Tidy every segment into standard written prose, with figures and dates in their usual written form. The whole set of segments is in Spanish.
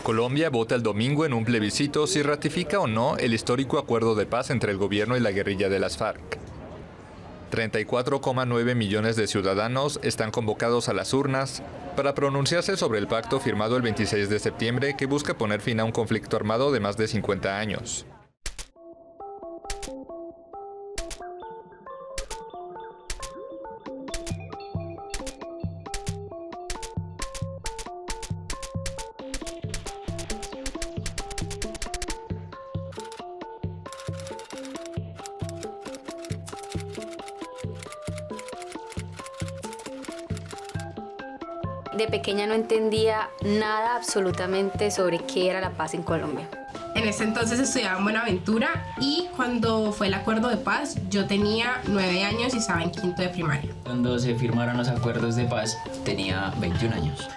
Colombia vota el domingo en un plebiscito si ratifica o no el histórico acuerdo de paz entre el gobierno y la guerrilla de las FARC. 34,9 millones de ciudadanos están convocados a las urnas para pronunciarse sobre el pacto firmado el 26 de septiembre que busca poner fin a un conflicto armado de más de 50 años. De pequeña no entendía nada absolutamente sobre qué era la paz en Colombia. En ese entonces estudiaba en Buenaventura y cuando fue el acuerdo de paz yo tenía 9 años y estaba en quinto de primaria. Cuando se firmaron los acuerdos de paz tenía 21 años.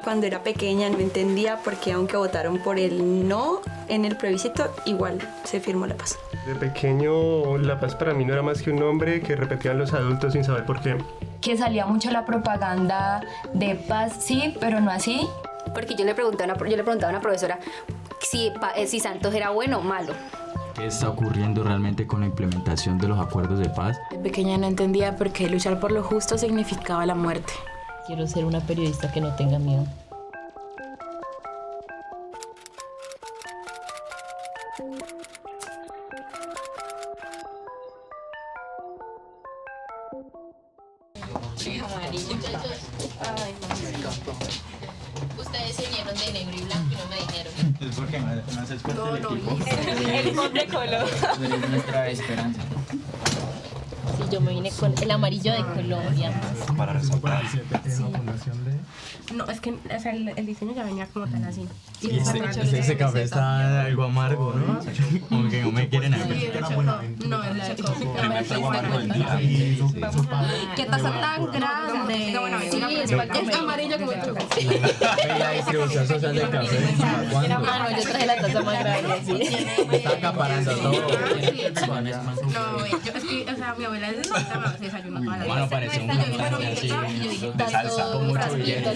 Cuando era pequeña no entendía por qué aunque votaron por el no en el plebiscito, igual se firmó la paz. De pequeño la paz para mí no era más que un nombre que repetían los adultos sin saber por qué. Que salía mucho la propaganda de paz, sí, pero no así. Porque yo le preguntaba a una profesora si Santos era bueno o malo. ¿Qué está ocurriendo realmente con la implementación de los acuerdos de paz? De pequeña no entendía por qué luchar por lo justo significaba la muerte. Quiero ser una periodista que no tenga miedo. Ustedes se vieron de negro y blanco y no me dijeron. Es porque no haces parte del equipo. El pop de color. Tú eres nuestra esperanza. Sí, yo me vine con el amarillo de Colombia. Para resaltar. Sí. No, es que o sea, el diseño ya venía como tan así. Y ese café está algo amargo, ¿no? Como que no me quieren aquí. No, es la Checo. ¡Qué taza tan grande! Sí, es amarillo como el choco. La distribución social del café. ¿Cuándo? No, yo traje la taza más grande, sí. Está acaparando todo. No, yo es que, o sea, mi abuela es de nota, me desayuno toda la vida. Bueno, parece un así De salsa. con mucho billete.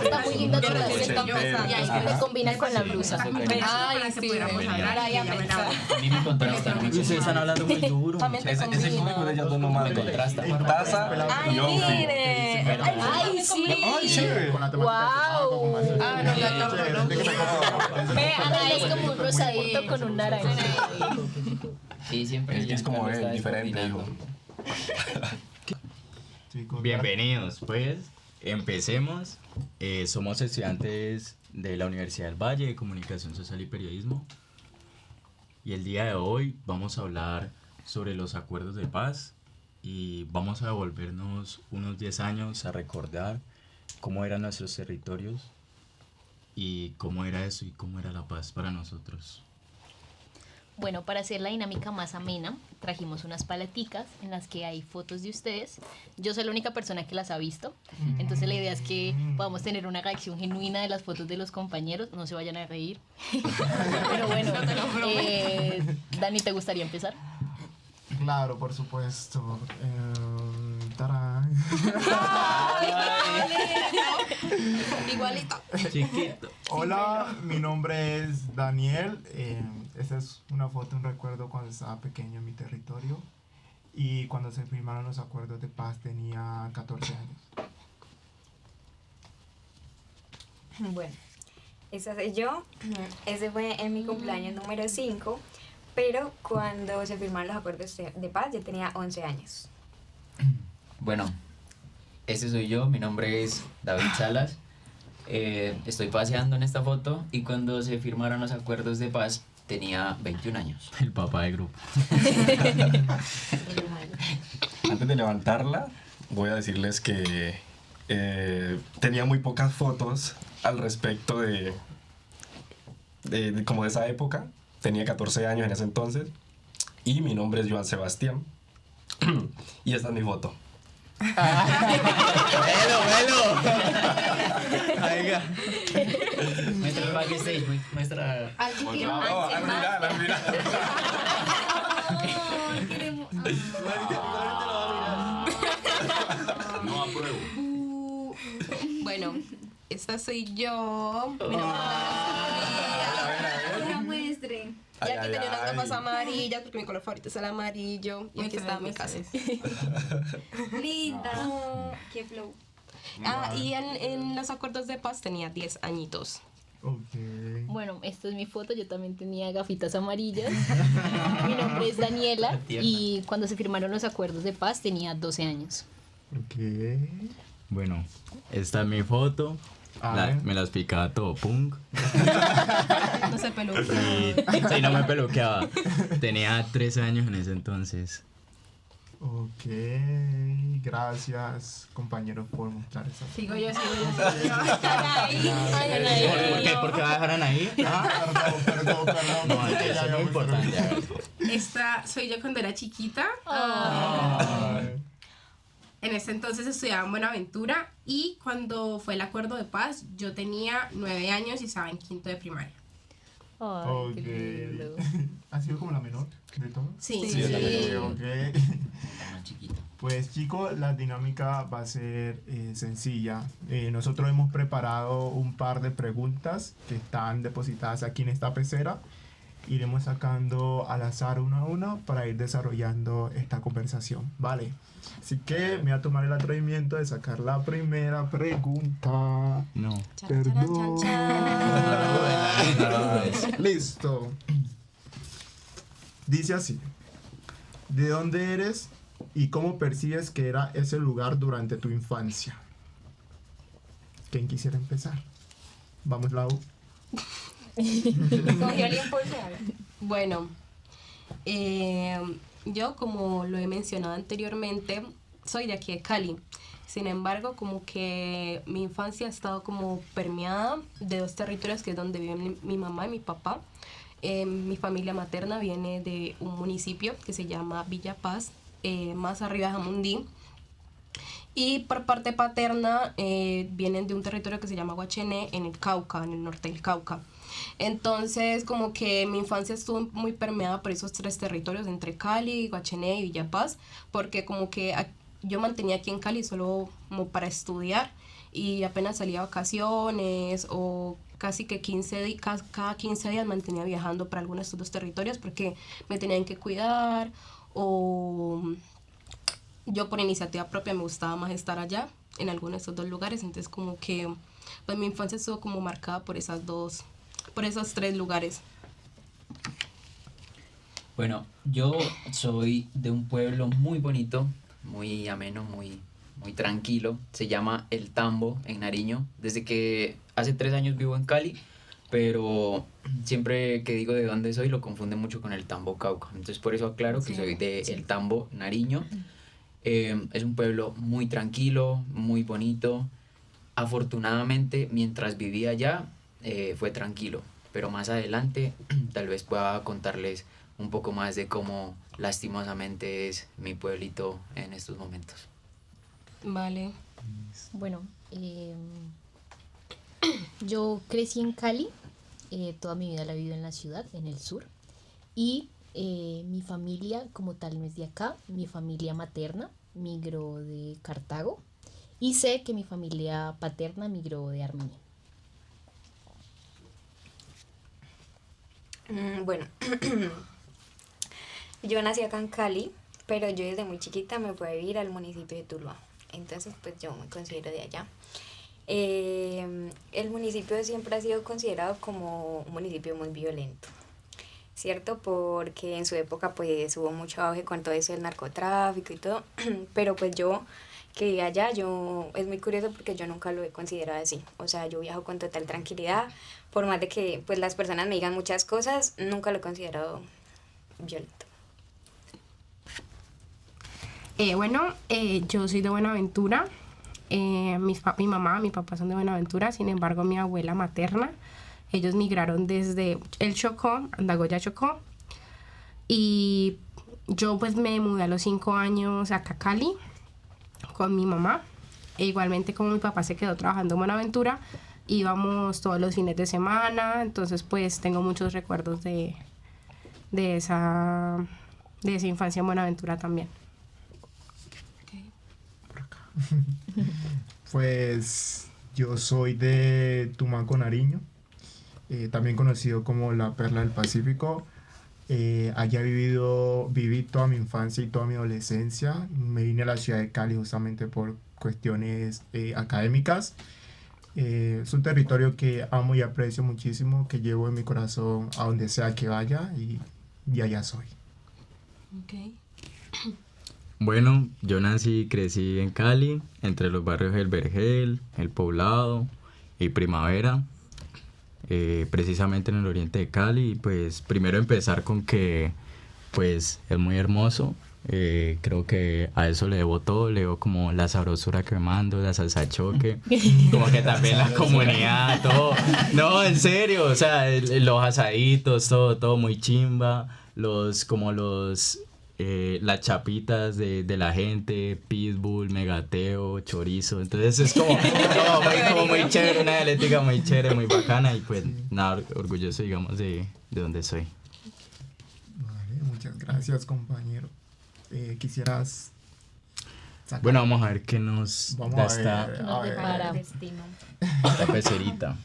Está muy linda tu receta. Me combina con la blusa. Ay, sí, pudiéramos hablar y ella me daba. A mí me contrasta mucho. Ustedes están hablando muy duro. Ese código de ellas dos nomás Me contrasta. Taza y outfit. Ay, sí. Ay, sí. Wow. Ah, no, la Ve, Ana, es como un rosadito con un naranja. Sí, siempre. Es como está él, diferente, combinando. hijo. Bienvenidos, pues. Empecemos. Somos estudiantes de la Universidad del Valle de Comunicación Social y Periodismo. Y el día de hoy vamos a hablar sobre los acuerdos de paz y vamos a devolvernos unos 10 años a recordar cómo eran nuestros territorios y cómo era eso y cómo era la paz para nosotros. Bueno, para hacer la dinámica más amena, trajimos unas paleticas en las que hay fotos de ustedes. Yo soy la única persona que las ha visto, entonces la idea es que podamos tener una reacción genuina de las fotos de los compañeros. No se vayan a reír. Pero bueno, Dani, ¿te gustaría empezar? Claro, por supuesto. ¡Tarán! Igualito. Chiquito. Hola, mi nombre es Daniel. Esta es una foto, un recuerdo cuando estaba pequeño en mi territorio. Y cuando se firmaron los acuerdos de paz tenía 14 años. Bueno, esa soy yo. Ese fue en mi cumpleaños número 5. Pero cuando se firmaron los acuerdos de paz yo tenía 11 años. Bueno, ese soy yo, mi nombre es David Salas. Estoy paseando en esta foto y cuando se firmaron los acuerdos de paz tenía 21 años. El papá de grupo. Antes de levantarla, voy a decirles que tenía muy pocas fotos al respecto de como de esa época. Tenía 14 años en ese entonces y mi nombre es Joan Sebastián y esta es mi foto. ¡Velo! Muestra el backstage, muestra... No apruebo. Bueno, esta soy yo. No muestren. Ya que tenía unas gafas amarillas, porque mi color favorito es el amarillo. Y aquí está mi casa. Linda. Qué flow. Y en los acuerdos de paz tenía 10 añitos. Okay. Bueno, esta es mi foto, yo también tenía gafitas amarillas. Mi nombre es Daniela y cuando se firmaron los acuerdos de paz tenía 12 años. Ok. Bueno, esta es mi foto. Me las picaba todo punk. No se peluqueaba. Sí, no me peluqueaba. Tenía 13 años en ese entonces. Ok, gracias compañeros por mostrar esa. Sigo yo. ¿Por qué? ¿Por qué va a dejar a Anaí? Perdón. No, eso es muy importante. Esta soy yo cuando era chiquita. En ese entonces estudiaba en Buenaventura y cuando fue el acuerdo de paz yo tenía 9 años y estaba en quinto de primaria. Ay, qué lindo. ¿Ha sido como la menor de todos? Sí. Ok. Pues chicos, la dinámica va a ser sencilla. Nosotros hemos preparado un par de preguntas que están depositadas aquí en esta pecera. Iremos sacando al azar una a una para ir desarrollando esta conversación, ¿vale? Así que me voy a tomar el atrevimiento de sacar la primera pregunta. No. Perdón. Listo. Dice así. ¿De dónde eres y cómo percibes que era ese lugar durante tu infancia? ¿Quién quisiera empezar? Vamos, Lau. Cogió el impulso. Bueno, yo como lo he mencionado anteriormente, soy de aquí de Cali. Sin embargo, como que mi infancia ha estado como permeada de dos territorios que es donde viven mi mamá y mi papá. Mi familia materna viene de un municipio que se llama Villa Paz, más arriba de Jamundí. Y por parte paterna vienen de un territorio que se llama Guachené, en el Cauca, en el norte del Cauca. Entonces, como que mi infancia estuvo muy permeada por esos tres territorios, entre Cali, Guachené y Villa Paz, porque como que yo mantenía aquí en Cali solo como para estudiar y apenas salía a vacaciones o casi que cada 15 días mantenía viajando para algunos de estos dos territorios porque me tenían que cuidar o yo por iniciativa propia me gustaba más estar allá en alguno de estos dos lugares. Entonces como que pues mi infancia estuvo como marcada por esos tres lugares. Bueno, yo soy de un pueblo muy bonito, muy ameno, muy tranquilo. Se llama El Tambo, en Nariño. Desde que hace 3 años vivo en Cali, pero siempre que digo de dónde soy lo confunde mucho con el Tambo Cauca. Entonces por eso aclaro que soy de El Tambo, Nariño. Es un pueblo muy tranquilo, muy bonito. Afortunadamente, mientras vivía allá, fue tranquilo. Pero más adelante tal vez pueda contarles un poco más de cómo lastimosamente es mi pueblito en estos momentos. Vale. Bueno, yo crecí en Cali, toda mi vida la he vivido en la ciudad, en el sur, y mi familia como tal no es de acá. Mi familia materna migró de Cartago y sé que mi familia paterna migró de Armenia. Bueno, yo nací acá en Cali, pero yo desde muy chiquita me fui a vivir al municipio de Tuluá. Entonces, pues yo me considero de allá. El municipio siempre ha sido considerado como un municipio muy violento, ¿cierto? Porque en su época pues hubo mucho auge con todo eso del narcotráfico y todo, pero pues yo que vivía allá, es muy curioso porque yo nunca lo he considerado así. O sea, yo viajo con total tranquilidad, por más de que pues las personas me digan muchas cosas, nunca lo he considerado violento. Yo soy de Buenaventura. Mi mamá, mi papá son de Buenaventura. Sin embargo, mi abuela materna, ellos migraron desde el Chocó, Andagoya, Chocó. Y yo pues me mudé a los 5 años acá a Cali con mi mamá. E igualmente como mi papá se quedó trabajando en Buenaventura, íbamos todos los fines de semana. Entonces pues tengo muchos recuerdos de esa infancia en Buenaventura también. Pues yo soy de Tumaco, Nariño, también conocido como la Perla del Pacífico. Allá viví toda mi infancia y toda mi adolescencia. Me vine a la ciudad de Cali justamente por cuestiones académicas. Es un territorio que amo y aprecio muchísimo, que llevo en mi corazón a donde sea que vaya y allá soy. Okay. Bueno, yo nací y crecí en Cali, entre los barrios El Vergel, El Poblado y Primavera, precisamente en el oriente de Cali. Y pues primero empezar con que pues es muy hermoso. Creo que a eso le debo todo, le debo como la sabrosura que me mando, la salsa choque, como que también la comunidad, todo. No, en serio, o sea, los asaditos, todo muy chimba, las chapitas de la gente, pitbull, megateo, chorizo. Entonces es como muy chévere, una dialéctica muy chévere, muy bacana. Y pues nada, orgulloso, digamos, de donde soy. Vale, muchas gracias, compañero. Quisieras sacar... Bueno, vamos a ver qué nos da esta destino. Esta pecerita.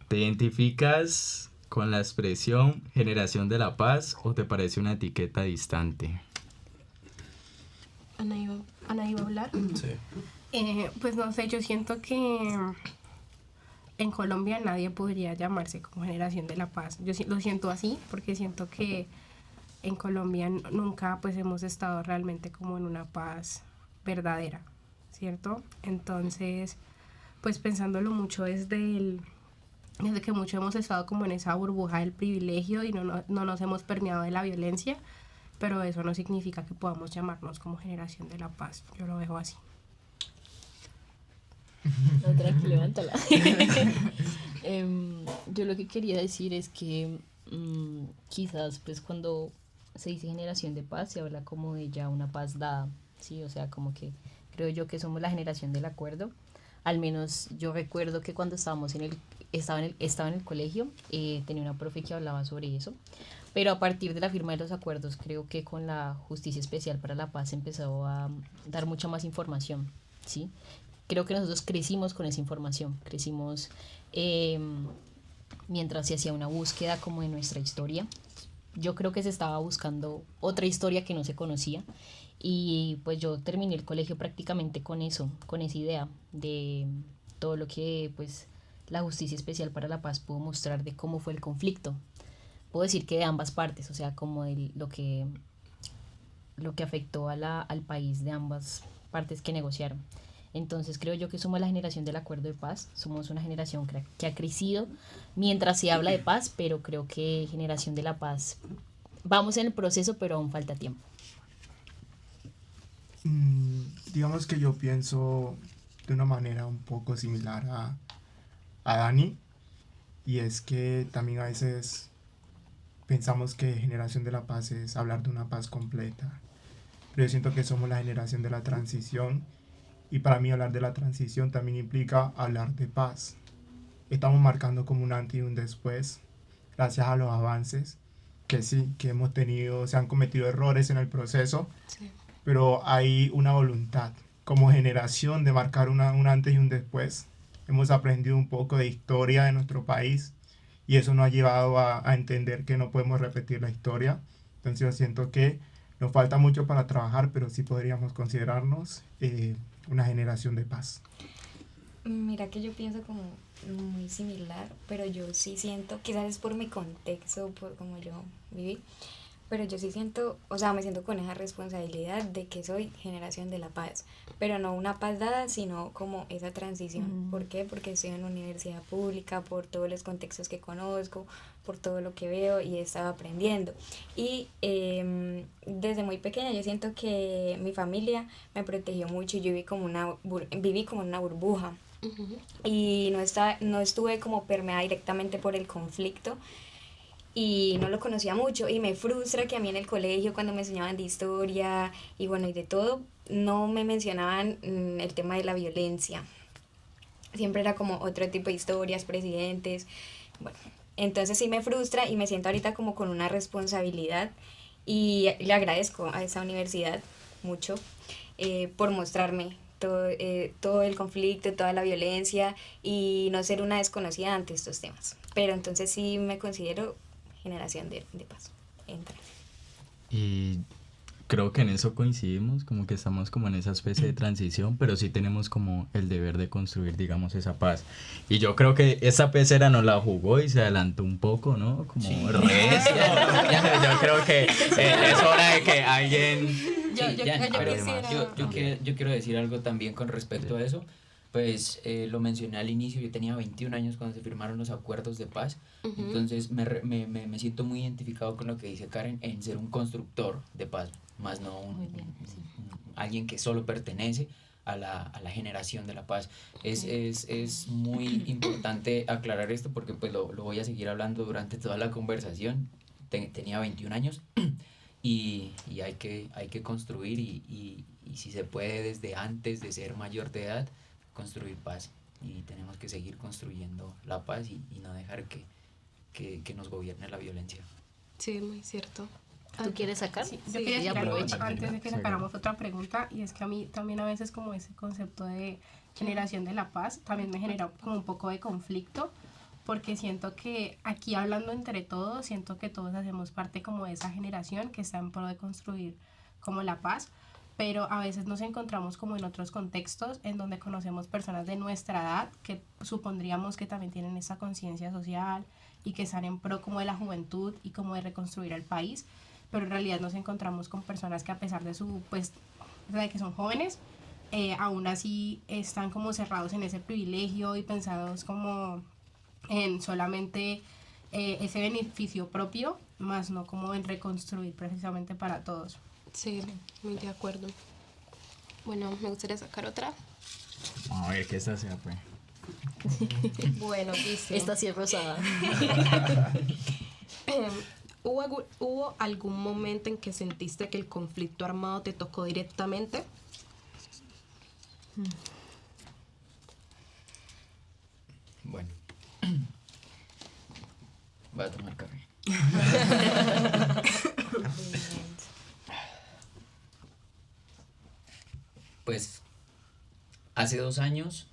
¿Te identificas con la expresión generación de la paz o te parece una etiqueta distante? Ana iba a hablar. Sí. Pues no sé, yo siento que en Colombia nadie podría llamarse como generación de la paz. Yo lo siento así porque siento que en Colombia nunca pues hemos estado realmente como en una paz verdadera, ¿cierto? Entonces, pues pensándolo mucho desde que mucho hemos estado como en esa burbuja del privilegio y no nos hemos permeado de la violencia, pero eso no significa que podamos llamarnos como generación de la paz. Yo lo veo así. No, tranqui, levántala. Yo lo que quería decir es que quizás pues cuando se dice generación de paz se habla como de ya una paz dada, ¿sí? O sea, como que creo yo que somos la generación del acuerdo. Al menos yo recuerdo que cuando estaba en el colegio, tenía una profe que hablaba sobre eso, pero a partir de la firma de los acuerdos creo que con la Justicia Especial para la Paz empezó a dar mucha más información, ¿sí? Creo que nosotros crecimos con esa información, crecimos mientras se hacía una búsqueda como de nuestra historia. Yo creo que se estaba buscando otra historia que no se conocía y pues yo terminé el colegio prácticamente con eso, con esa idea de todo lo que pues la Justicia Especial para la Paz pudo mostrar de cómo fue el conflicto. Puedo decir que de ambas partes, o sea, como de lo que afectó al país de ambas partes que negociaron. Entonces creo yo que somos la generación del acuerdo de paz, somos una generación que ha crecido mientras se habla de paz, pero creo que generación de la paz, vamos en el proceso, pero aún falta tiempo. Digamos que yo pienso de una manera un poco similar a Dani, y es que también a veces pensamos que generación de la paz es hablar de una paz completa, pero yo siento que somos la generación de la transición. Y para mí hablar de la transición también implica hablar de paz. Estamos marcando como un antes y un después, gracias a los avances que sí, que hemos tenido, se han cometido errores en el proceso, sí, pero hay una voluntad como generación de marcar un antes y un después. Hemos aprendido un poco de historia de nuestro país y eso nos ha llevado a entender que no podemos repetir la historia. Entonces yo siento que nos falta mucho para trabajar, pero sí podríamos considerarnos una generación de paz. Mira que yo pienso como muy similar, pero yo sí siento, quizás es por mi contexto, por como yo viví, pero yo sí siento, o sea, me siento con esa responsabilidad de que soy generación de la paz, pero no una paz dada, sino como esa transición. ¿Por qué? Porque estoy en una universidad pública, por todos los contextos que conozco, por todo lo que veo y he estado aprendiendo. Y desde muy pequeña yo siento que mi familia me protegió mucho y yo viví como en una burbuja. Uh-huh. Y no estuve como permeada directamente por el conflicto y no lo conocía mucho y me frustra que a mí en el colegio cuando me enseñaban de historia y bueno y de todo no me mencionaban el tema de la violencia. Siempre era como otro tipo de historias, presidentes, bueno. Entonces sí me frustra y me siento ahorita como con una responsabilidad y le agradezco a esa universidad mucho por mostrarme todo el conflicto, toda la violencia y no ser una desconocida ante estos temas. Pero entonces sí me considero generación de paz. Y creo que en eso coincidimos, como que estamos como en esa especie de transición, pero sí tenemos como el deber de construir, digamos, esa paz. Y yo creo que esa pecera nos la jugó y se adelantó un poco, ¿no? Como Sí. recia. Yo creo que es hora de que alguien... Yo quiero decir algo también con respecto a eso. Pues lo mencioné al inicio, yo tenía 21 años cuando se firmaron los acuerdos de paz. Entonces me siento muy identificado con lo que dice Karen en ser un constructor de paz, más no alguien que solo pertenece a la generación de la paz. Es muy importante aclarar esto porque pues lo voy a seguir hablando durante toda la conversación. Tenía 21 años y hay que construir y si se puede desde antes de ser mayor de edad, construir paz, y tenemos que seguir construyendo la paz y no dejar que nos gobierne la violencia. Sí, muy cierto. ¿Tú quieres sacar? Sí, yo quería decir algo antes de que Sí. sacáramos otra pregunta, y es que a mí también a veces como ese concepto de generación de la paz también me genera como un poco de conflicto, porque siento que aquí hablando entre todos, siento que todos hacemos parte como de esa generación que está en pro de construir como la paz, pero a veces nos encontramos como en otros contextos en donde conocemos personas de nuestra edad que supondríamos que también tienen esa conciencia social y que están en pro como de la juventud y como de reconstruir el país, pero en realidad nos encontramos con personas que a pesar de su, pues, de que son jóvenes, aún así están como cerrados en ese privilegio y pensados como en solamente ese beneficio propio, más no como en reconstruir precisamente para todos. Sí, muy de acuerdo. Bueno, me gustaría sacar otra. A ver, que esta sea, pues. Bueno, dice... Esta sí es rosada. ¿Hubo algún momento en que sentiste que el conflicto armado te tocó directamente? Bueno, voy a tomar café. Pues hace 2 años,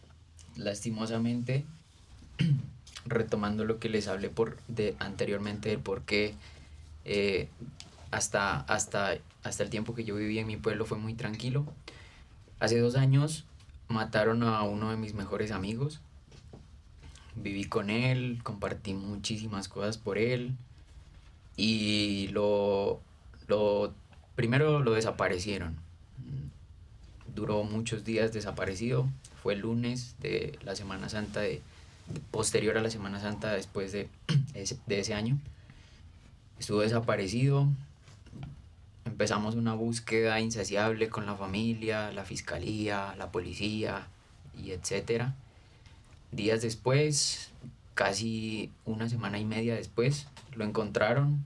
lastimosamente, retomando lo que les hablé anteriormente del por qué hasta el tiempo que yo viví en mi pueblo fue muy tranquilo. Hace 2 años mataron a uno de mis mejores amigos. Viví con él, compartí muchísimas cosas por él y primero lo desaparecieron. Duró muchos días desaparecido. Fue el lunes de la Semana Santa, posterior a la Semana Santa, después de ese año. Estuvo desaparecido. Empezamos una búsqueda insaciable con la familia, la fiscalía, la policía y etcétera. Días después, casi 1 semana y media después, lo encontraron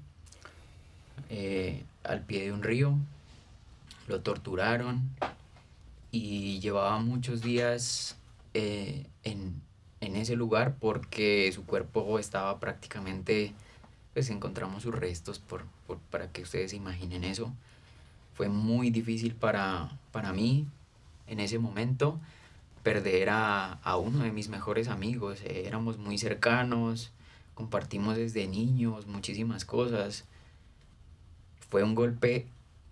al pie de un río. Lo torturaron y llevaba muchos días en ese lugar porque su cuerpo estaba prácticamente, pues encontramos sus restos para que ustedes se imaginen eso. Fue muy difícil para mí en ese momento perder a uno de mis mejores amigos. Éramos muy cercanos, compartimos desde niños muchísimas cosas. Fue un golpe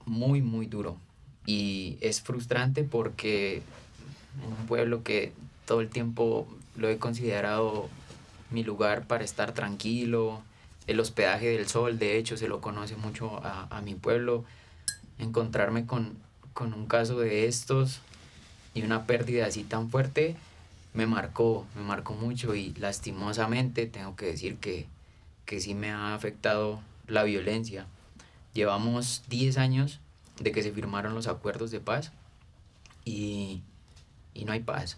muy, muy duro. Y es frustrante porque en un pueblo que todo el tiempo lo he considerado mi lugar para estar tranquilo, el hospedaje del sol, de hecho se lo conoce mucho a mi pueblo, encontrarme con un caso de estos y una pérdida así tan fuerte me marcó mucho y lastimosamente tengo que decir que sí me ha afectado la violencia. Llevamos 10 años de que se firmaron los acuerdos de paz y no hay paz.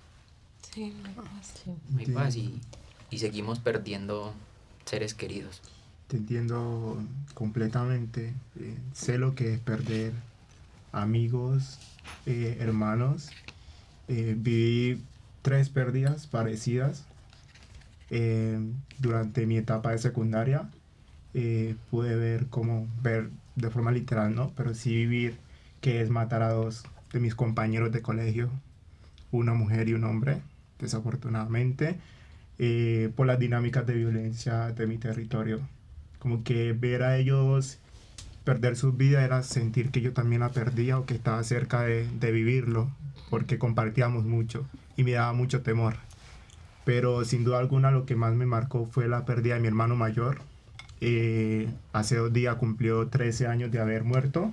Sí, no hay paz. No hay paz y seguimos perdiendo seres queridos. Te entiendo completamente. Sé lo que es perder amigos, hermanos. Viví 3 pérdidas parecidas durante mi etapa de secundaria pude ver de forma literal, ¿no? Pero sí vivir que es matar a 2 de mis compañeros de colegio, una mujer y un hombre, desafortunadamente, por las dinámicas de violencia de mi territorio. Como que ver a ellos perder sus vidas era sentir que yo también la perdía o que estaba cerca de vivirlo, porque compartíamos mucho y me daba mucho temor. Pero sin duda alguna lo que más me marcó fue la pérdida de mi hermano mayor. Hace 2 días cumplió 13 años de haber muerto,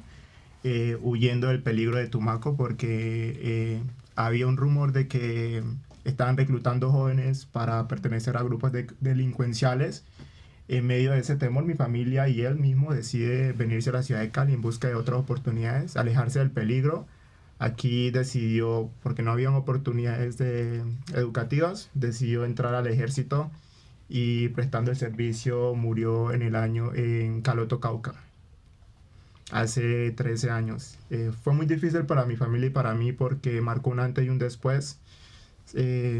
huyendo del peligro de Tumaco, porque había un rumor de que estaban reclutando jóvenes para pertenecer a grupos delincuenciales. En medio de ese temor, mi familia y él mismo decide venirse a la ciudad de Cali en busca de otras oportunidades, alejarse del peligro. Aquí decidió, porque no habían oportunidades educativas, decidió entrar al ejército y prestando el servicio murió en Caloto, Cauca, hace 13 años. Fue muy difícil para mi familia y para mí porque marcó un antes y un después.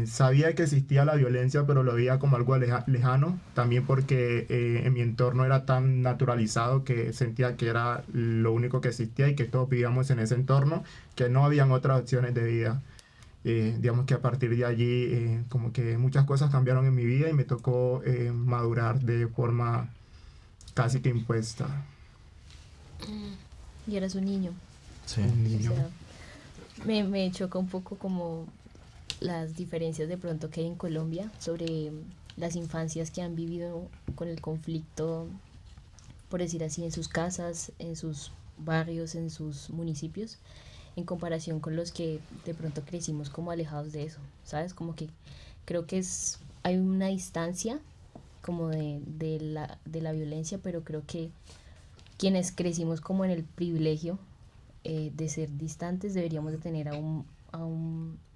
Sabía que existía la violencia, pero lo veía como algo lejano, también porque en mi entorno era tan naturalizado que sentía que era lo único que existía y que todos vivíamos en ese entorno, que no habían otras opciones de vida. Digamos que a partir de allí como que muchas cosas cambiaron en mi vida y me tocó madurar de forma casi que impuesta. Y eras un niño. Sí. Un niño. O sea, me choca un poco como las diferencias de pronto que hay en Colombia sobre las infancias que han vivido con el conflicto, por decir así, en sus casas, en sus barrios, en sus municipios, en comparación con los que de pronto crecimos como alejados de eso, ¿sabes? Como que creo que hay una distancia como de la violencia, pero creo que quienes crecimos como en el privilegio de ser distantes deberíamos de tener aún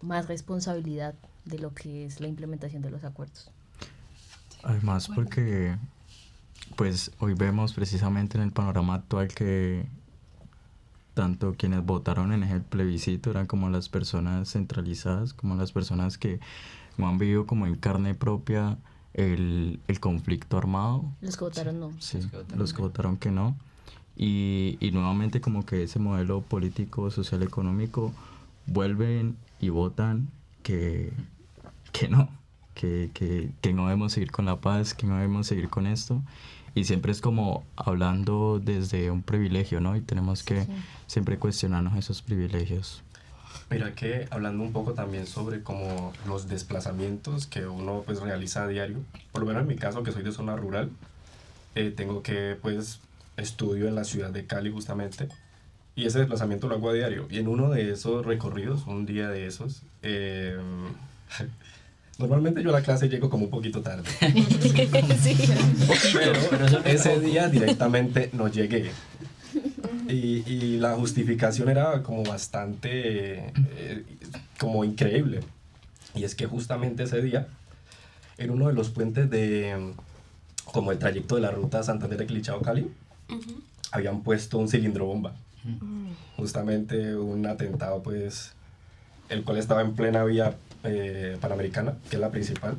más responsabilidad de lo que es la implementación de los acuerdos. Además porque pues hoy vemos precisamente en el panorama actual que tanto quienes votaron en el plebiscito eran como las personas centralizadas, como las personas que no han vivido como en carne propia el conflicto armado. Los que votaron no. Sí, los que votaron que no. Y nuevamente como que ese modelo político, social, económico vuelven y votan que no, que no debemos seguir con la paz, que no debemos seguir con esto. Y siempre es como hablando desde un privilegio, ¿no? Y tenemos que siempre cuestionarnos esos privilegios. Mira que hablando un poco también sobre como los desplazamientos que uno pues realiza a diario, por lo menos en mi caso que soy de zona rural, tengo que pues estudio en la ciudad de Cali justamente, y ese desplazamiento lo hago a diario. Y en uno de esos recorridos, un día de esos, normalmente yo a la clase llego como un poquito tarde. Sí. Pero ese día directamente no llegué. Y la justificación era como bastante, como increíble. Y es que justamente ese día, en uno de los puentes como el trayecto de la ruta Santander de Quilichao-Cali, habían puesto un cilindro bomba. Justamente un atentado, pues, el cual estaba en plena vía Panamericana, que es la principal.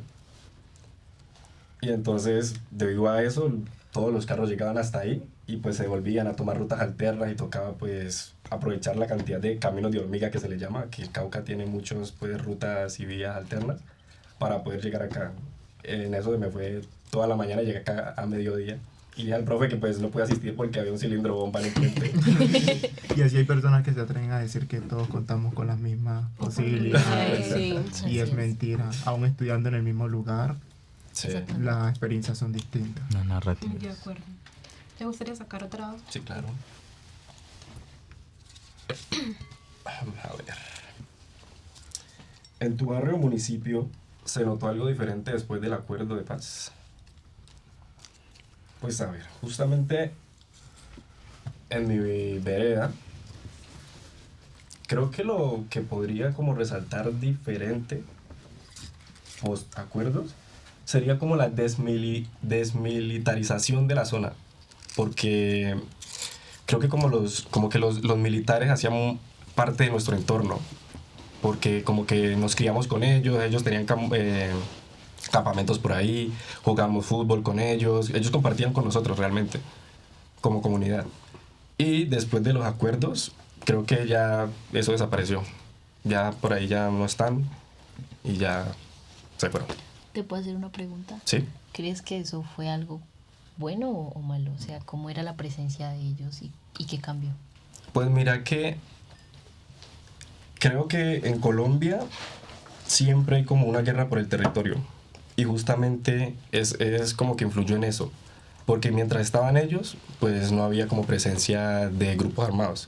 Y entonces, debido a eso, todos los carros llegaban hasta ahí y pues se volvían a tomar rutas alternas y tocaba pues aprovechar la cantidad de caminos de hormiga que se le llama, que el Cauca tiene muchos pues rutas y vías alternas para poder llegar acá. En eso se me fue toda la mañana, llegué acá a mediodía. Y dije al profe que pues no pude asistir porque había un cilindro bomba en el puente. Y así hay personas que se atreven a decir que todos contamos con las mismas posibilidades. Sí. Y es mentira. Aún estudiando en el mismo lugar, sí, las experiencias son distintas. La narrativa. De acuerdo. ¿Te gustaría sacar otra? Sí, claro. A ver. ¿En tu barrio o municipio se notó algo diferente después del acuerdo de paz? Pues a ver, justamente en mi vereda, creo que lo que podría como resaltar diferente post acuerdos sería como la desmilitarización de la zona, porque creo que como que los militares hacían parte de nuestro entorno, porque como que nos criamos con ellos tenían campamentos por ahí, jugamos fútbol con ellos compartían con nosotros realmente, como comunidad. Y después de los acuerdos, creo que ya eso desapareció. Ya por ahí ya no están y ya se fueron. ¿Te puedo hacer una pregunta? Sí. ¿Crees que eso fue algo bueno o malo? O sea, ¿cómo era la presencia de ellos y qué cambió? Pues mira que creo que en Colombia siempre hay como una guerra por el territorio y justamente es como que influyó en eso, porque mientras estaban ellos, pues no había como presencia de grupos armados,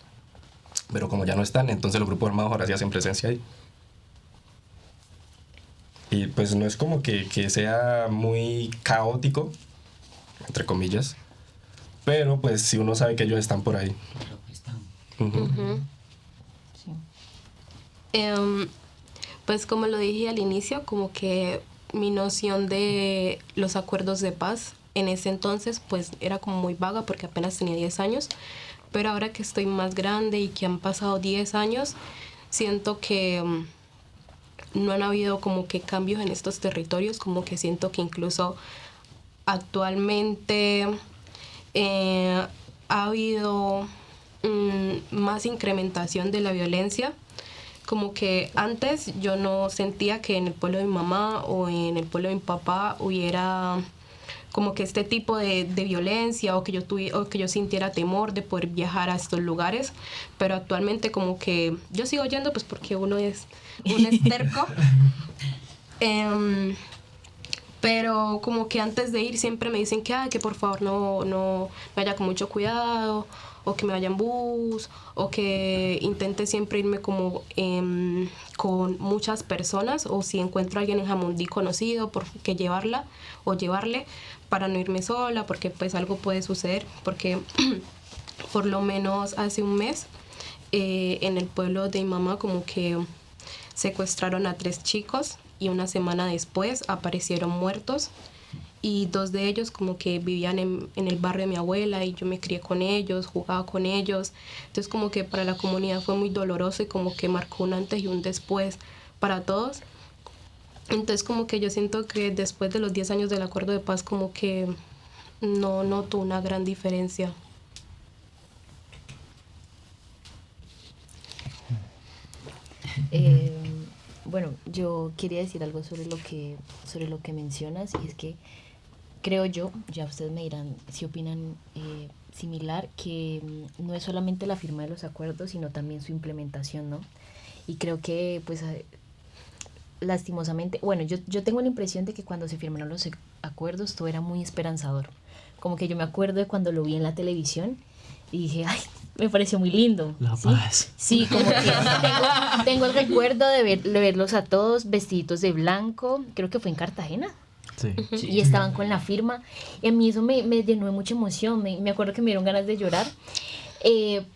pero como ya no están, entonces los grupos armados ahora sí hacen presencia ahí. Y pues no es como que sea muy caótico, entre comillas, pero pues si uno sabe que ellos están por ahí. Pues como lo dije al inicio, como que mi noción de los acuerdos de paz en ese entonces pues era como muy vaga porque apenas tenía 10 años, pero ahora que estoy más grande y que han pasado 10 años, siento que no han habido como que cambios en estos territorios, como que siento que incluso actualmente ha habido más incrementación de la violencia. Como que antes yo no sentía que en el pueblo de mi mamá o en el pueblo de mi papá hubiera como que este tipo de violencia o que yo sintiera temor de poder viajar a estos lugares, pero actualmente como que yo sigo yendo pues porque uno es terco, pero como que antes de ir siempre me dicen que por favor no vaya con mucho cuidado, o que me vaya en bus, o que intente siempre irme como con muchas personas, o si encuentro a alguien en Jamundí conocido, porque llevarla o llevarle para no irme sola, porque pues algo puede suceder, porque por lo menos hace un mes en el pueblo de mi mamá como que secuestraron a 3 chicos y una semana después aparecieron muertos. Y 2 de ellos como que vivían en el barrio de mi abuela y yo me crié con ellos, jugaba con ellos. Entonces como que para la comunidad fue muy doloroso y como que marcó un antes y un después para todos. Entonces como que yo siento que después de los 10 años del acuerdo de paz como que no noto una gran diferencia. Bueno, yo quería decir algo sobre lo que mencionas, y es que creo yo, ya ustedes me dirán si opinan similar, que no es solamente la firma de los acuerdos, sino también su implementación, ¿no? Y creo que, pues, lastimosamente, bueno, yo tengo la impresión de que cuando se firmaron los acuerdos todo era muy esperanzador. Como que yo me acuerdo de cuando lo vi en la televisión y dije, ay, me pareció muy lindo. La paz. Sí, como que tengo el recuerdo de verlos a todos vestiditos de blanco, creo que fue en Cartagena. Sí. Y estaban con la firma. Y a mí eso me llenó de mucha emoción. Me acuerdo que me dieron ganas de llorar.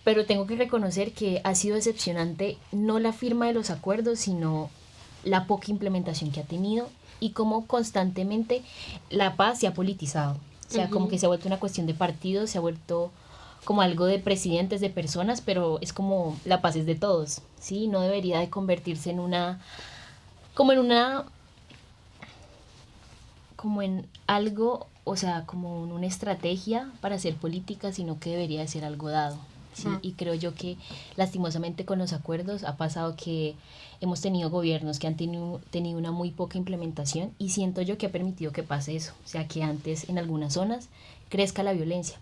Pero tengo que reconocer que ha sido decepcionante no la firma de los acuerdos, sino la poca implementación que ha tenido y cómo constantemente la paz se ha politizado. O sea, como que se ha vuelto una cuestión de partidos, se ha vuelto como algo de presidentes, de personas, pero es como la paz es de todos, ¿sí? No debería de convertirse en algo, o sea, como en una estrategia para hacer política, sino que debería de ser algo dado, ¿sí? Y creo yo que lastimosamente con los acuerdos ha pasado que hemos tenido gobiernos que han tenido una muy poca implementación, y siento yo que ha permitido que pase eso, o sea, que antes en algunas zonas crezca la violencia.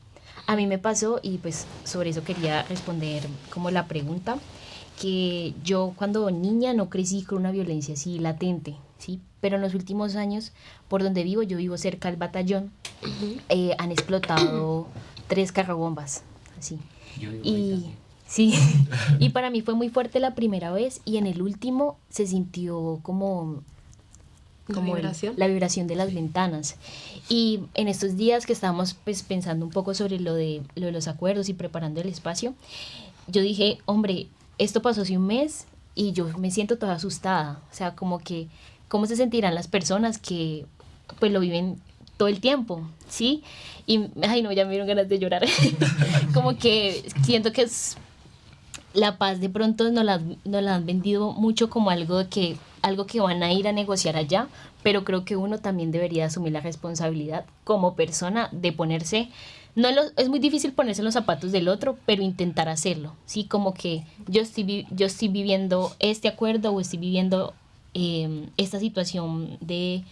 A mí me pasó, y pues sobre eso quería responder como la pregunta, que yo cuando niña no crecí con una violencia así latente, ¿sí? Pero en los últimos años, por donde vivo, yo vivo cerca del batallón, han explotado 3 carrobombas, así. Sí, y para mí fue muy fuerte la primera vez, y en el último se sintió como la vibración de las ventanas. Y en estos días que estábamos pues pensando un poco sobre lo de los acuerdos y preparando el espacio, yo dije, hombre, esto pasó hace un mes y yo me siento toda asustada. O sea, como que, ¿cómo se sentirán las personas que pues lo viven todo el tiempo? ¿Sí? Y, ay no, ya me dieron ganas de llorar. Como que siento que la paz de pronto nos la han vendido mucho como algo que algo que van a ir a negociar allá, pero creo que uno también debería asumir la responsabilidad como persona de ponerse, es muy difícil ponerse en los zapatos del otro, pero intentar hacerlo, ¿sí? Como que yo estoy viviendo este acuerdo o estoy viviendo esta situación de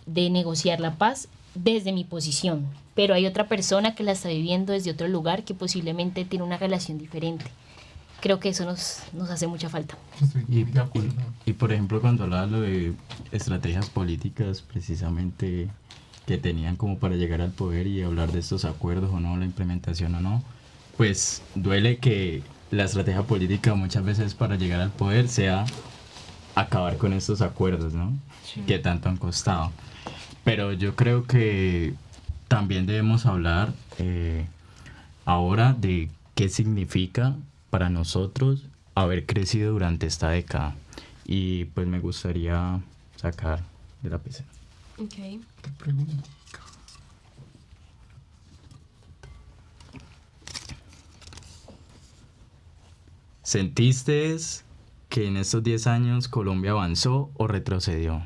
negociar la paz desde mi posición, pero hay otra persona que la está viviendo desde otro lugar que posiblemente tiene una relación diferente. Creo que eso nos hace mucha falta. Y por ejemplo, cuando hablaba lo de estrategias políticas, precisamente que tenían como para llegar al poder y hablar de estos acuerdos o no, la implementación o no, pues duele que la estrategia política muchas veces para llegar al poder sea acabar con estos acuerdos, ¿no? Sí. Que tanto han costado. Pero yo creo que también debemos hablar ahora de qué significa para nosotros haber crecido durante esta década. Y pues me gustaría sacar de la PC. Ok. Te pregunto. ¿Sentiste que en estos 10 años Colombia avanzó o retrocedió?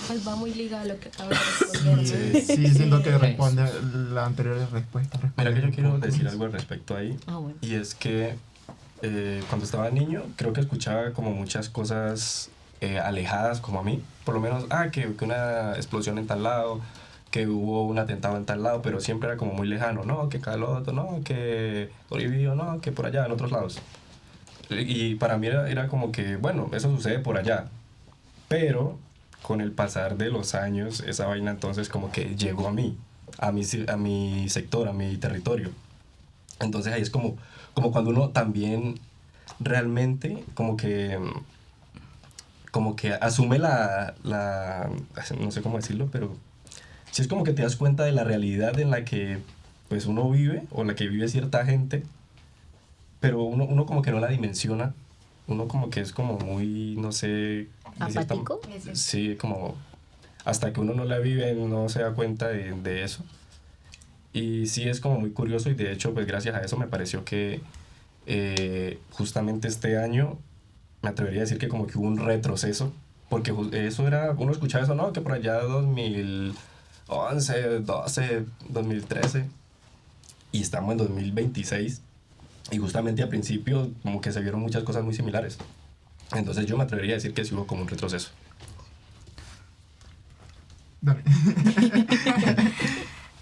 Pues va muy ligado a lo que acabo de responder. Sí, siento que responde la anterior respuesta. Mira que yo quiero decir algo al respecto ahí. Bueno. Y es que cuando estaba niño creo que escuchaba como muchas cosas alejadas como a mí. Por lo menos, que una explosión en tal lado, que hubo un atentado en tal lado, pero siempre era como muy lejano. No, que Caloto, no, que Toribio, no, que por allá, en otros lados. Y para mí era como que, bueno, eso sucede por allá. Pero con el pasar de los años, esa vaina entonces como que llegó a mí, a mi sector, a mi territorio. Entonces ahí es como cuando uno también realmente como que asume no sé cómo decirlo, pero sí es como que te das cuenta de la realidad en la que pues uno vive, o la que vive cierta gente, pero uno como que no la dimensiona, uno como que es como muy, no sé... ¿Apático? Sí, como hasta que uno no la vive no se da cuenta de eso. Y sí es como muy curioso, y de hecho pues gracias a eso me pareció que justamente este año me atrevería a decir que como que hubo un retroceso, porque eso era, uno escuchaba eso, no, que por allá 2011, 12, 2013, y estamos en 2026, y justamente al principio como que se vieron muchas cosas muy similares. Entonces yo me atrevería a decir que sí hubo como un retroceso. Dale.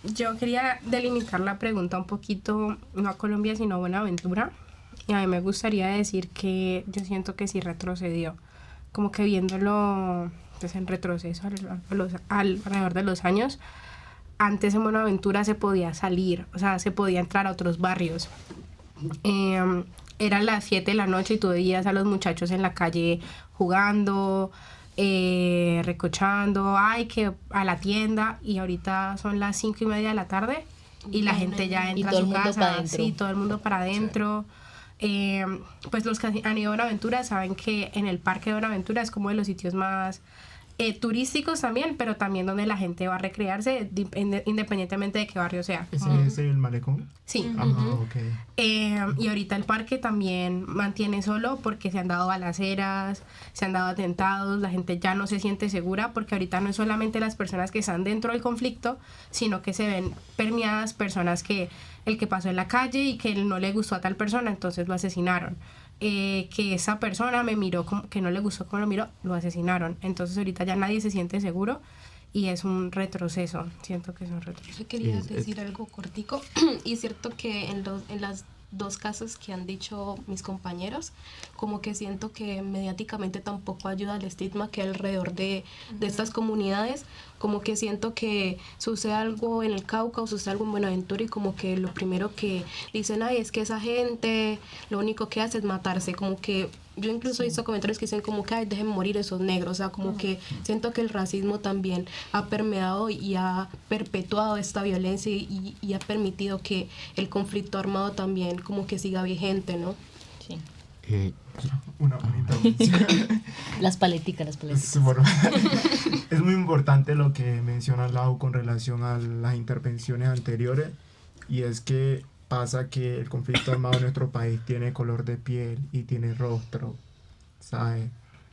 Yo quería delimitar la pregunta un poquito, no a Colombia, sino a Buenaventura. Y a mí me gustaría decir que yo siento que sí retrocedió. Como que viéndolo pues, en retroceso alrededor de los años, antes en Buenaventura se podía salir, o sea, se podía entrar a otros barrios. Eran las 7 de la noche y tú veías a los muchachos en la calle jugando, recochando, que a la tienda, y ahorita son las 5:30 de la tarde y la gente ya entra a su casa, sí, todo el mundo para adentro. Pues los que han ido a Buenaventura saben que en el parque de Buenaventura es como de los sitios más turísticos también, pero también donde la gente va a recrearse independientemente de qué barrio sea. ¿Ese es el malecón? Sí. Okay. Y ahorita el parque también mantiene solo porque se han dado balaceras, se han dado atentados, la gente ya no se siente segura, porque ahorita no es solamente las personas que están dentro del conflicto, sino que se ven permeadas personas que el que pasó en la calle y que no le gustó a tal persona, entonces lo asesinaron. Que esa persona me miró que no le gustó como lo miró, lo asesinaron. Entonces ahorita ya nadie se siente seguro y es un retroceso. Siento que es un retroceso. Yo quería decir algo cortico. Y es cierto que en las dos casos que han dicho mis compañeros, como que siento que mediáticamente tampoco ayuda al estigma que hay alrededor de estas comunidades. Como que siento que sucede algo en el Cauca o sucede algo en Buenaventura y como que lo primero que dicen, es que esa gente lo único que hace es matarse. Como que yo incluso he visto comentarios que dicen como que dejen morir esos negros. O sea, como que siento que el racismo también ha permeado y ha perpetuado esta violencia y ha permitido que el conflicto armado también como que siga vigente, ¿no? Sí. Una intervención. Las paleticas. Bueno, es muy importante lo que menciona Lau con relación a las intervenciones anteriores, y es que pasa que el conflicto armado en nuestro país tiene color de piel y tiene rostro, ¿sabes?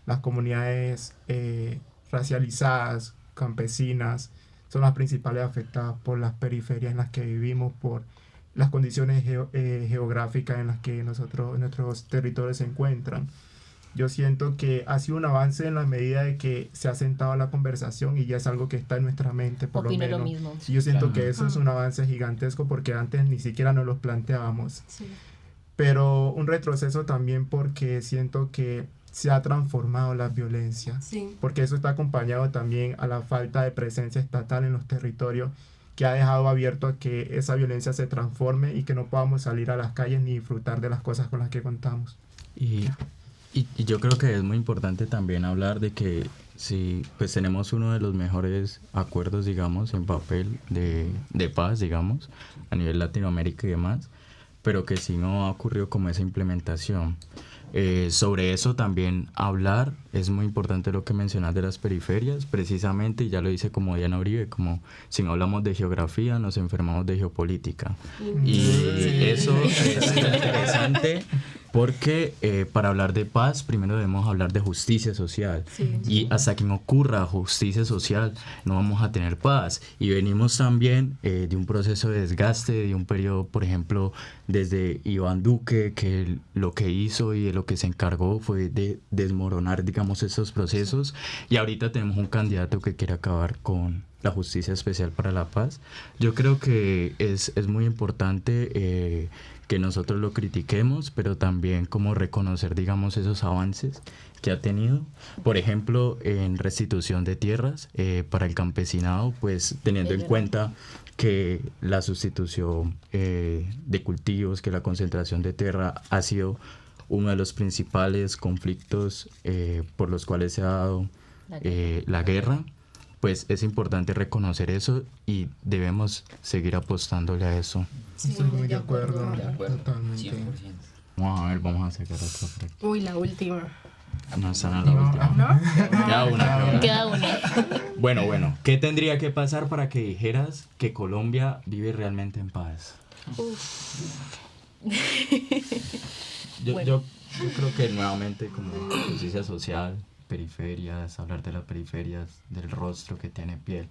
las comunidades racializadas, campesinas, son las principales afectadas por las periferias en las que vivimos, por las condiciones geográficas en las que nuestros territorios se encuentran. Yo siento que ha sido un avance en la medida de que se ha sentado la conversación y ya es algo que está en nuestra mente, por Opino lo menos. lo mismo. Y yo siento que eso es un avance gigantesco porque antes ni siquiera nos los planteábamos. Sí. Pero un retroceso también porque siento que se ha transformado la violencia. Sí. Porque eso está acompañado también a la falta de presencia estatal en los territorios, que ha dejado abierto a que esa violencia se transforme y que no podamos salir a las calles ni disfrutar de las cosas con las que contamos. Y yo creo que es muy importante también hablar de que sí, pues tenemos uno de los mejores acuerdos, digamos, en papel de paz, digamos, a nivel Latinoamérica y demás, pero que sí no ha ocurrido como esa implementación. Sobre eso también hablar, es muy importante lo que mencionas de las periferias, precisamente, y ya lo dice como Diana Uribe, como si no hablamos de geografía, nos enfermamos de geopolítica. Y eso es interesante porque para hablar de paz, primero debemos hablar de justicia social. Y hasta que no ocurra justicia social, no vamos a tener paz. Y venimos también de un proceso de desgaste, de un periodo, por ejemplo, desde Iván Duque, que lo que hizo y de lo que se encargó fue de desmoronar, digamos, estos procesos. Y ahorita tenemos un candidato que quiere acabar con la Justicia Especial para la Paz. Yo creo que es muy importante que nosotros lo critiquemos, pero también como reconocer, digamos, esos avances que ha tenido. Por ejemplo, en restitución de tierras para el campesinado, pues teniendo en cuenta que la sustitución de cultivos, que la concentración de tierra ha sido uno de los principales conflictos por los cuales se ha dado la guerra, pues es importante reconocer eso y debemos seguir apostándole a eso. Sí, estoy muy de acuerdo. Totalmente. 100%. Vamos a ver, vamos a sacar otra práctica. Uy, la última. No, esa no es la última. ¿No? Queda una. Bueno, ¿qué tendría que pasar para que dijeras que Colombia vive realmente en paz? Yo creo que nuevamente como justicia social, periferias, hablar de las periferias, del rostro que tiene piel,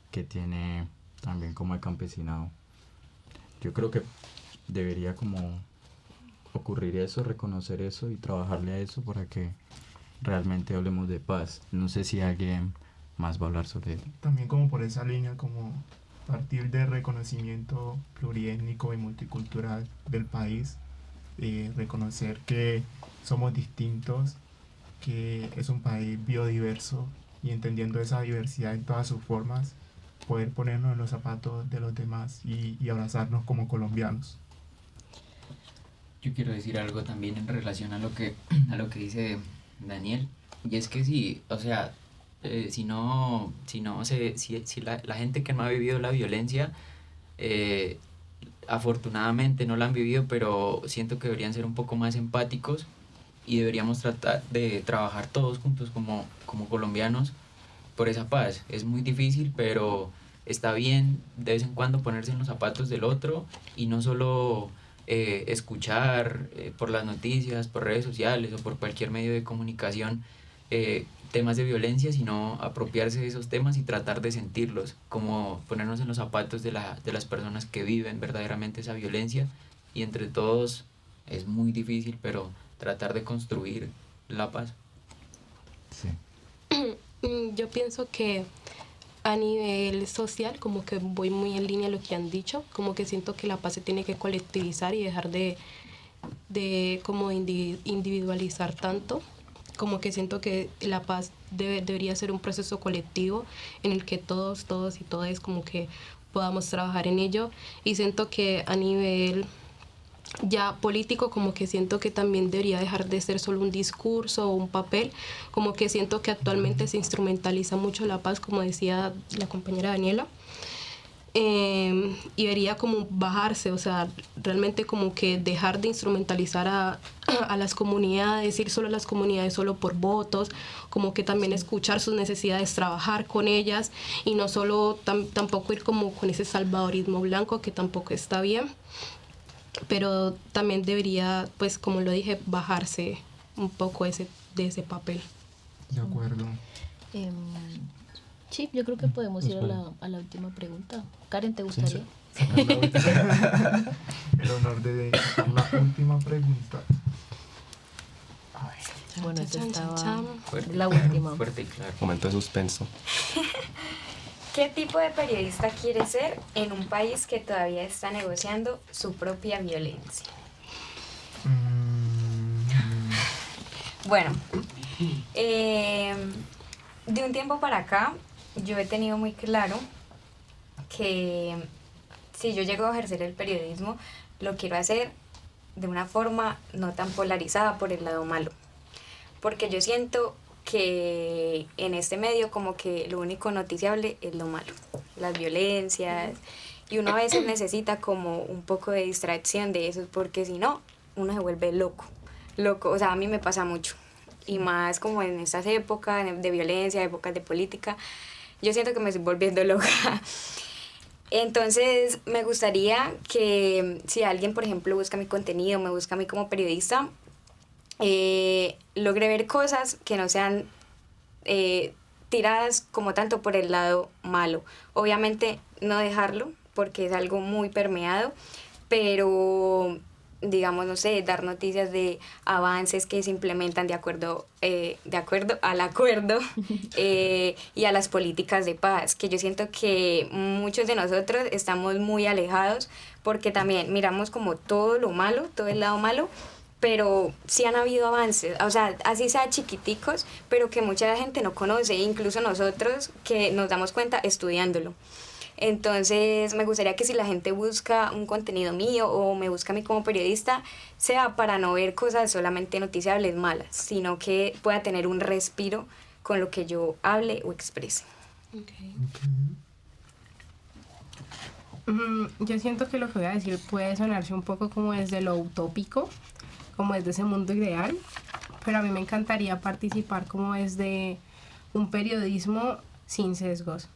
que tiene también como el campesinado. Yo creo que debería como ocurrir eso, reconocer eso y trabajarle a eso para que realmente hablemos de paz. No sé si alguien más va a hablar sobre eso. También como por esa línea, como partir del reconocimiento pluriétnico y multicultural del país, reconocer que somos distintos, que es un país biodiverso y entendiendo esa diversidad en todas sus formas, poder ponernos en los zapatos de los demás y abrazarnos como colombianos. Yo quiero decir algo también en relación a lo que dice Daniel, y es que sí, o sea, si la gente que no ha vivido la violencia, afortunadamente no la han vivido, pero siento que deberían ser un poco más empáticos y deberíamos tratar de trabajar todos juntos como colombianos por esa paz. Es muy difícil, pero está bien de vez en cuando ponerse en los zapatos del otro y no solo escuchar por las noticias, por redes sociales o por cualquier medio de comunicación temas de violencia, sino apropiarse de esos temas y tratar de sentirlos, como ponernos en los zapatos de las personas que viven verdaderamente esa violencia, y entre todos es muy difícil, pero tratar de construir la paz. Sí. Yo pienso que a nivel social, como que voy muy en línea a lo que han dicho, como que siento que la paz se tiene que colectivizar y dejar de como individualizar tanto, como que siento que la paz debería ser un proceso colectivo en el que todos y todas como que podamos trabajar en ello, y siento que a nivel ya político, como que siento que también debería dejar de ser solo un discurso o un papel, como que siento que actualmente se instrumentaliza mucho la paz, como decía la compañera Daniela, y debería como bajarse, o sea, realmente como que dejar de instrumentalizar a las comunidades, ir solo a las comunidades solo por votos, como que también escuchar sus necesidades, trabajar con ellas y no solo tampoco ir como con ese salvadorismo blanco, que tampoco está bien, pero también debería, pues como lo dije, bajarse un poco de ese papel. De acuerdo. Sí, yo creo que podemos ir a la última pregunta. Karen, ¿te gustaría? El honor de la última pregunta. Bueno, esta estaba Fuerte, la última. Fuerte y claro. Momento de suspenso. ¿Qué tipo de periodista quiere ser en un país que todavía está negociando su propia violencia? Bueno, de un tiempo para acá yo he tenido muy claro que si yo llego a ejercer el periodismo, lo quiero hacer de una forma no tan polarizada por el lado malo. Porque yo siento que en este medio como que lo único noticiable es lo malo, las violencias, y uno a veces necesita como un poco de distracción de eso, porque si no, uno se vuelve loco, o sea, a mí me pasa mucho, y más como en estas épocas de violencia, épocas de política, yo siento que me estoy volviendo loca. Entonces me gustaría que si alguien, por ejemplo, busca mi contenido, me busca a mí como periodista, logré ver cosas que no sean tiradas como tanto por el lado malo. Obviamente no dejarlo porque es algo muy permeado, pero digamos, no sé, dar noticias de avances que se implementan de acuerdo al acuerdo y a las políticas de paz, que yo siento que muchos de nosotros estamos muy alejados porque también miramos como todo lo malo, todo el lado malo, pero sí han habido avances, o sea, así sea chiquiticos, pero que mucha gente no conoce, incluso nosotros que nos damos cuenta estudiándolo. Entonces me gustaría que si la gente busca un contenido mío o me busca a mí como periodista, sea para no ver cosas solamente noticiables malas, sino que pueda tener un respiro con lo que yo hable o exprese. Yo siento que lo que voy a decir puede sonarse un poco como desde lo utópico, como desde ese mundo ideal, pero a mí me encantaría participar como desde un periodismo sin sesgos,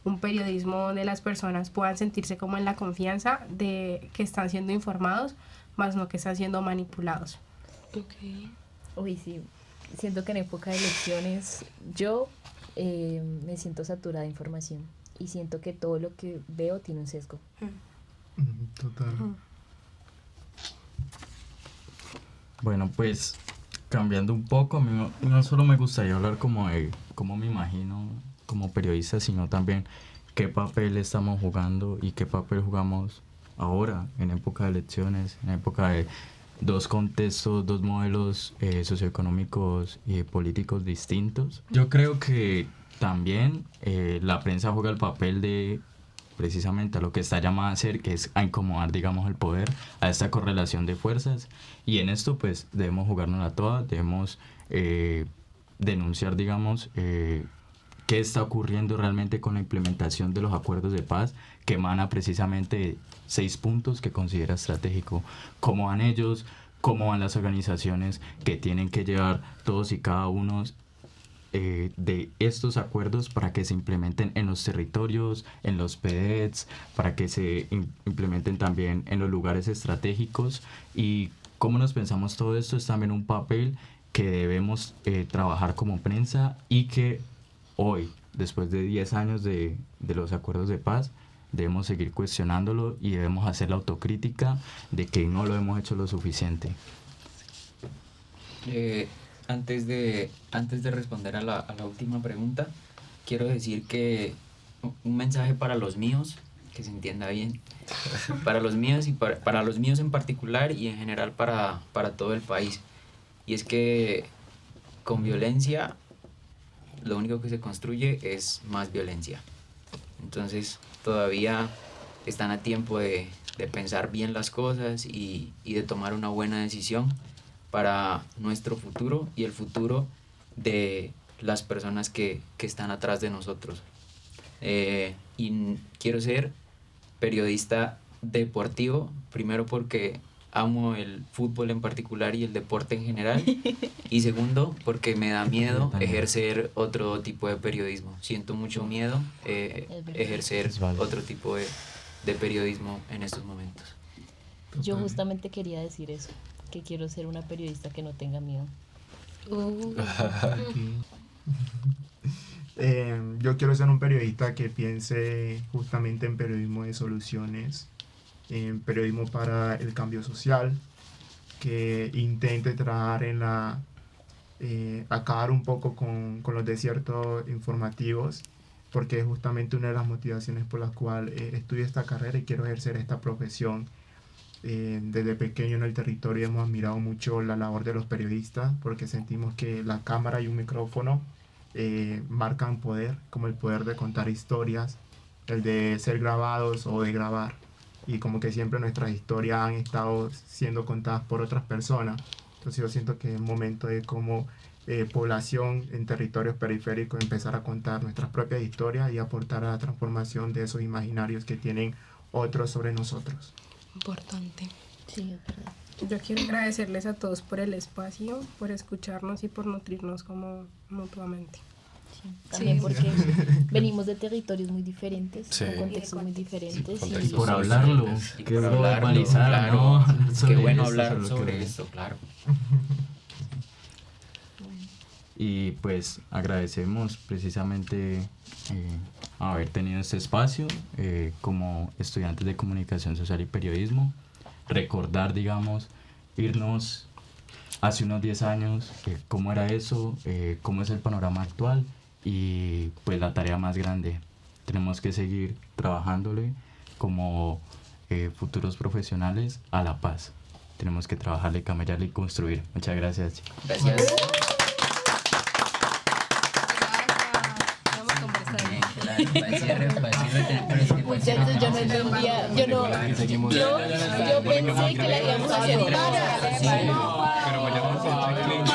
un periodismo donde las personas puedan sentirse como en la confianza de que están siendo informados, más no que están siendo manipulados. Uy, sí, siento que en época de elecciones yo me siento saturada de información y siento que todo lo que veo tiene un sesgo. Total. Bueno, pues cambiando un poco, a mí no solo me gustaría hablar como de cómo me imagino como periodista, sino también qué papel estamos jugando y qué papel jugamos ahora, en época de elecciones, en época de dos contextos, dos modelos socioeconómicos y políticos distintos. Yo creo que también la prensa juega el papel de precisamente a lo que está llamada a hacer, que es a incomodar, digamos, el poder, a esta correlación de fuerzas, y en esto pues debemos jugárnosla toda, debemos denunciar, digamos, qué está ocurriendo realmente con la implementación de los acuerdos de paz, que emana precisamente 6 puntos que considera estratégico. Cómo van ellos, cómo van las organizaciones que tienen que llevar todos y cada uno de estos acuerdos para que se implementen en los territorios, en los PEDs, para que se implementen también en los lugares estratégicos. Y cómo nos pensamos todo esto es también un papel que debemos trabajar como prensa, y que hoy, después de 10 años de los acuerdos de paz, debemos seguir cuestionándolo y debemos hacer la autocrítica de que no lo hemos hecho lo suficiente. Antes de responder a la última pregunta, quiero decir que un mensaje para los míos, que se entienda bien, para los míos y para los míos en particular y en general para todo el país. Y es que con violencia lo único que se construye es más violencia. Entonces todavía están a tiempo de pensar bien las cosas y de tomar una buena decisión para nuestro futuro y el futuro de las personas que están atrás de nosotros. Y quiero ser periodista deportivo, primero porque amo el fútbol en particular y el deporte en general, y segundo porque me da miedo ejercer otro tipo de periodismo. Siento mucho miedo ejercer otro tipo de periodismo en estos momentos. Yo justamente quería decir eso, que quiero ser una periodista que no tenga miedo. Yo quiero ser un periodista que piense justamente en periodismo de soluciones, en periodismo para el cambio social, que intente trabajar en acabar un poco con los desiertos informativos, porque es justamente una de las motivaciones por las cuales estudio esta carrera y quiero ejercer esta profesión. Desde pequeño en el territorio hemos admirado mucho la labor de los periodistas, porque sentimos que la cámara y un micrófono marcan poder, como el poder de contar historias, el de ser grabados o de grabar, y como que siempre nuestras historias han estado siendo contadas por otras personas. Entonces yo siento que es momento de como población en territorios periféricos empezar a contar nuestras propias historias y aportar a la transformación de esos imaginarios que tienen otros sobre nosotros. Importante. Sí, es verdad. Yo quiero agradecerles a todos por el espacio, por escucharnos y por nutrirnos como mutuamente. También porque venimos de territorios muy diferentes, con contextos muy diferentes. Y por hablarlo, qué bueno normalizar, claro. ¿no? Qué bueno esto, hablar sobre esto, claro. Y pues agradecemos precisamente haber tenido este espacio como estudiantes de comunicación social y periodismo. Recordar, digamos, irnos hace unos 10 años, cómo era eso, cómo es el panorama actual y pues la tarea más grande. Tenemos que seguir trabajándole como futuros profesionales a la paz. Tenemos que trabajarle, camellarle y construir. Muchas gracias. Gracias. Muchachos, yo no entendía, yo pensé que la íbamos a hacer. Pero vayamos a